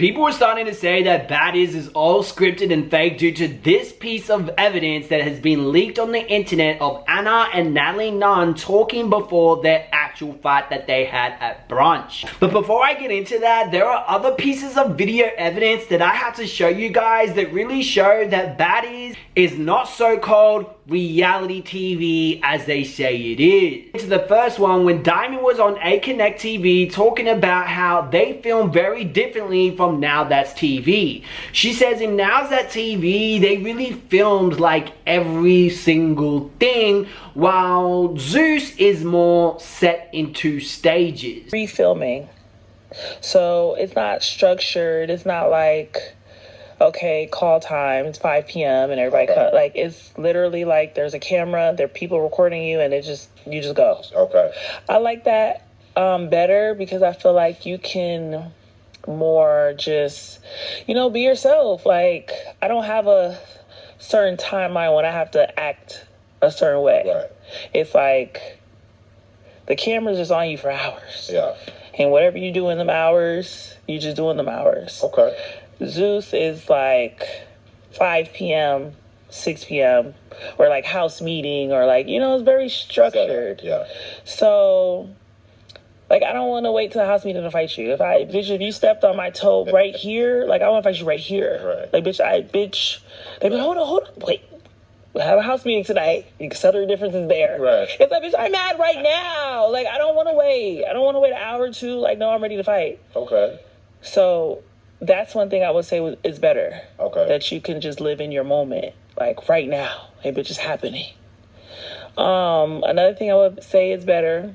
People are starting to say that baddies is all scripted and fake due to this piece of evidence that has been leaked on the internet of Ahna and Natalie Nunn talking before their actual fight that they had at brunch. But before I get into that, there are other pieces of video evidence that I have to show you guys that really show that baddies is not so-called reality TV as they say it is. To the first one, when Diamond was on A Connect TV talking about how they film very differently from Now That's TV. She says in Now That's TV, they really filmed like every single thing, while Zeus is more set into stages. Refilming. So it's not structured. It's not like, okay, call time, it's 5 p.m. and everybody cut. Like, it's literally like there's a camera, there are people recording you, and you just go. Okay. I like that better because I feel like you can more just, be yourself. Like, I don't have a certain timeline when I have to act a certain way. Right. It's like the camera's just on you for hours. Yeah. And whatever you do in them hours, you just do in them hours. Okay. Zeus is like 5 p.m., 6 p.m., or like house meeting, or like, it's very structured. Yeah. So, like, I don't want to wait till the house meeting to fight you. If you stepped on my toe right here, like, I want to fight you right here. Right. Like, hold on, wait. We have a house meeting tonight. You can settle your differences there. Right. It's like, bitch, I'm mad right now. Like, I don't want to wait. I don't want to wait an hour or two. Like, no, I'm ready to fight. Okay. So that's one thing I would say is better. Okay. That you can just live in your moment, like right now. Hey, bitch, it's happening. Another thing I would say is better.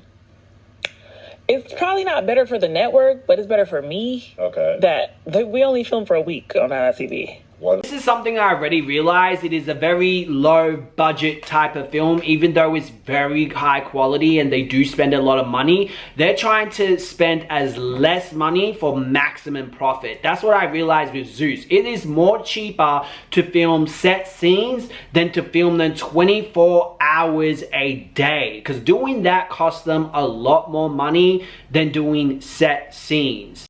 It's probably not better for the network, but it's better for me. Okay. That we only film for a week on TV. This is something I already realized. It is a very low budget type of film, even though it's very high quality and they do spend a lot of money. They're trying to spend as less money for maximum profit. That's what I realized with Zeus. It is more cheaper to film set scenes than to film them 24 hours a day, because doing that costs them a lot more money than doing set scenes.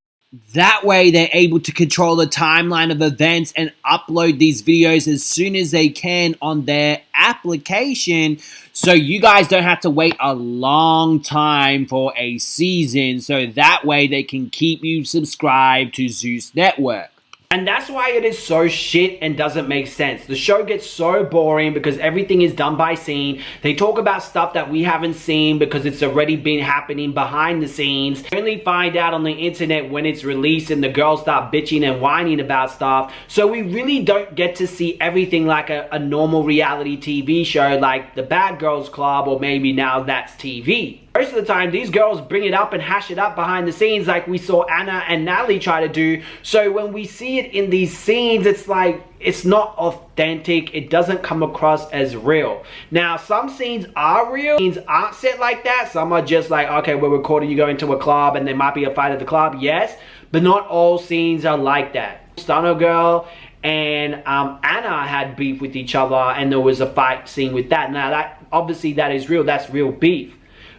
That way they're able to control the timeline of events and upload these videos as soon as they can on their application, so you guys don't have to wait a long time for a season, so that way they can keep you subscribed to Zeus Network. And that's why it is so shit and doesn't make sense. The show gets so boring because everything is done by scene. They talk about stuff that we haven't seen because it's already been happening behind the scenes. We only find out on the internet when it's released and the girls start bitching and whining about stuff. So we really don't get to see everything like a normal reality TV show like The Bad Girls Club or maybe Now That's TV. Most of the time, these girls bring it up and hash it up behind the scenes like we saw Ahna and Natalie try to do. So when we see it in these scenes, it's like, it's not authentic. It doesn't come across as real. Now, some scenes are real. Scenes aren't set like that. Some are just like, okay, we're recording you going to a club and there might be a fight at the club. Yes, but not all scenes are like that. Stunner Girl and Ahna had beef with each other and there was a fight scene with that. Now, obviously that is real. That's real beef.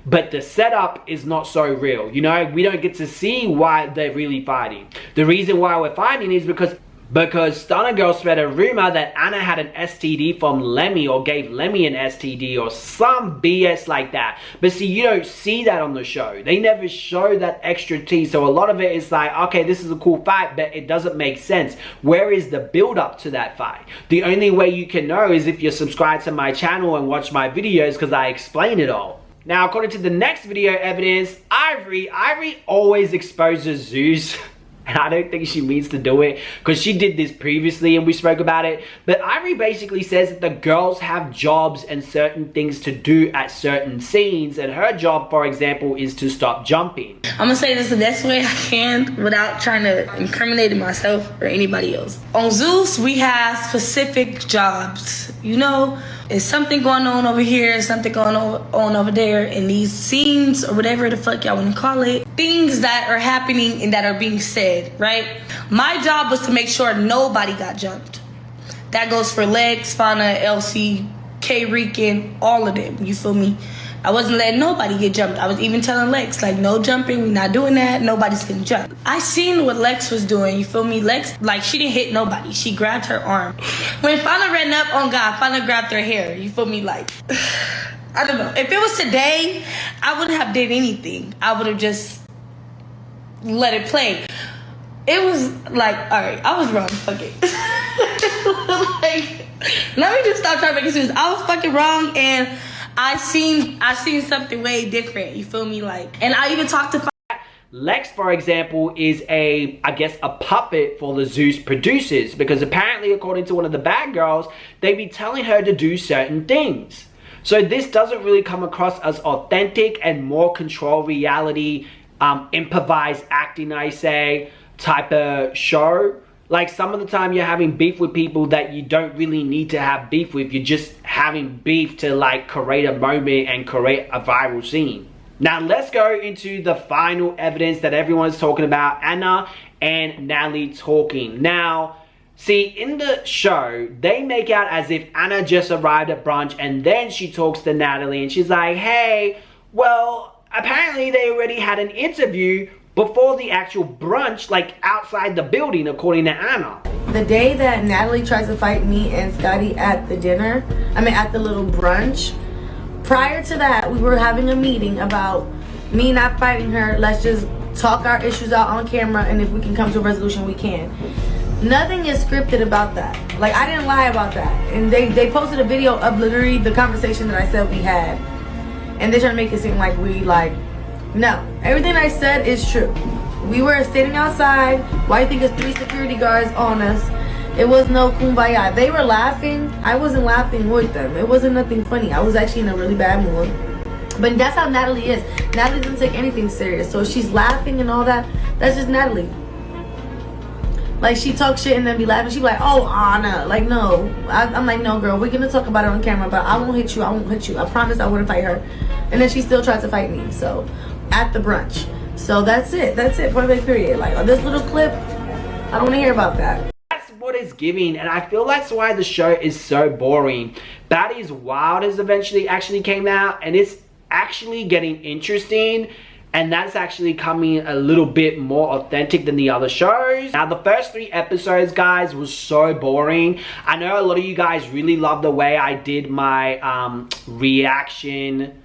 But the setup is not so real. We don't get to see why they're really fighting. The reason why we're fighting is because Stunner Girl spread a rumor that Ahna had an STD from Lemmy or gave Lemmy an STD or some BS like that. But see, you don't see that on the show. They never show that extra tea. So a lot of it is like, okay, this is a cool fight, but it doesn't make sense. Where is the build up to that fight? The only way you can know is if you're subscribed to my channel and watch my videos because I explain it all. Now, according to the next video evidence, Ivory always exposes Zeus. And I don't think she means to do it because she did this previously and we spoke about it. But Ivory basically says that the girls have jobs and certain things to do at certain scenes. And her job, for example, is to stop jumping. I'm going to say this the best way I can without trying to incriminate myself or anybody else. On Zeus, we have specific jobs. There's something going on over here, something going on over there, in these scenes or whatever the fuck y'all want to call it. Things that are happening and that are being said, right? My job was to make sure nobody got jumped. That goes for Lex, Fauna, LC, K-Rican, all of them, you feel me? I wasn't letting nobody get jumped. I was even telling Lex, like, no jumping, we not doing that, nobody's getting jumped. I seen what Lex was doing, you feel me? Lex, like, she didn't hit nobody. She grabbed her arm. When Fana ran up on God, Fana grabbed her hair, you feel me? Like, I don't know. If it was today, I wouldn't have did anything. I would have just let it play. It was like, all right, I was wrong. Fuck it. Like, let me just stop trying to make excuses. I was fucking wrong, and I seen something way different. You feel me? Like, and I even talked to Lex, for example, is I guess a puppet for the Zeus producers, because apparently, according to one of the bad girls, they be telling her to do certain things. So this doesn't really come across as authentic and more control reality, improvised acting, I say, type of show. Like, some of the time you're having beef with people that you don't really need to have beef with. You're just having beef to, like, create a moment and create a viral scene. Now let's go into the final evidence that everyone's talking about, Ahna and Natalie talking. Now, see, in the show, they make out as if Ahna just arrived at brunch, and then she talks to Natalie and she's like, hey, well, apparently they already had an interview before the actual brunch, like outside the building, according to Ahna. The day that Natalie tries to fight me and Scotty at the dinner, at the little brunch, prior to that, we were having a meeting about me not fighting her. Let's just talk our issues out on camera, and if we can come to a resolution, we can. Nothing is scripted about that. Like, I didn't lie about that. And they posted a video of literally the conversation that I said we had. And they're trying to make it seem like we, like, no. Everything I said is true. We were sitting outside. Why do you think there's 3 security guards on us? It was no kumbaya. They were laughing. I wasn't laughing with them. It wasn't nothing funny. I was actually in a really bad mood. But that's how Natalie is. Natalie doesn't take anything serious. So she's laughing and all that. That's just Natalie. Like, she talks shit and then be laughing. She be like, oh, Ahna. Like, no. I'm like, no, girl. We're going to talk about it on camera. But I won't hit you. I won't hit you. I promise I wouldn't fight her. And then she still tried to fight me. So, at the brunch. So, that's it. That's it. Point blank period. Like, this little clip, I don't want to hear about that. That's what it's giving. And I feel that's why the show is so boring. Baddie's Wild has eventually actually came out. And it's actually getting interesting. And that's actually coming a little bit more authentic than the other shows. Now, the first 3 episodes, guys, was so boring. I know a lot of you guys really love the way I did my reaction,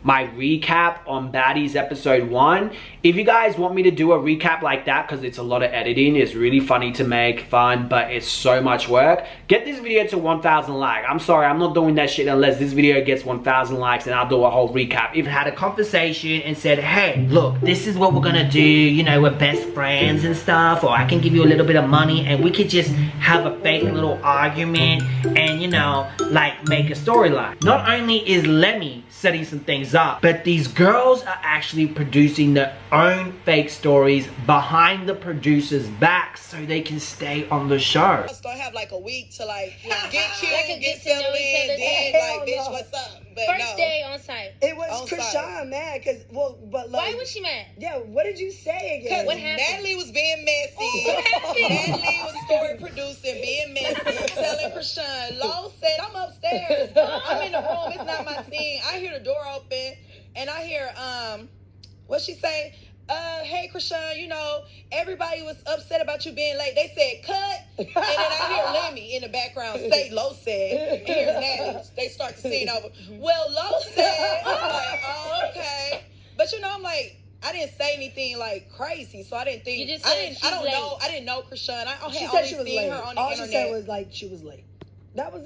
my recap on Baddie's episode 1. If you guys want me to do a recap like that, because it's a lot of editing, it's really funny to make, fun, but it's so much work, get this video to 1,000 likes. I'm sorry, I'm not doing that shit unless this video gets 1,000 likes, and I'll do a whole recap. Even had a conversation and said, hey, look, this is what we're gonna do, you know, we're best friends and stuff, or I can give you a little bit of money and we could just have a fake little argument and, you know, like, make a storyline. Not only is Lemmy setting some things up, but these girls are actually producing their own fake stories behind the producers' backs so they can stay on the show. Don't have like a week to like get cute, get settled in, then like, bitch, what's up? But first day on site. It was Krishan mad because, well, but like, why was she mad? Yeah, what did you say again? What happened? Natalie was being messy. What happened? Natalie was story producing, being messy, telling Krishan. Lo said, I'm upstairs. I'm in the room. It's not my scene. I hear the door open and I hear what she say? Hey Krishan, you know, everybody was upset about you being late. They said cut, and then I hear Lemmy in the background say Lo said, and here's Natalie. They start the scene over. Well, Lo said, I'm like, oh, okay. But you know, I'm like, I didn't say anything like crazy, so I didn't think. You just said I didn't know Krishan. I had She only said she was seen late. her on the All internet. she said was like she was late. That was it.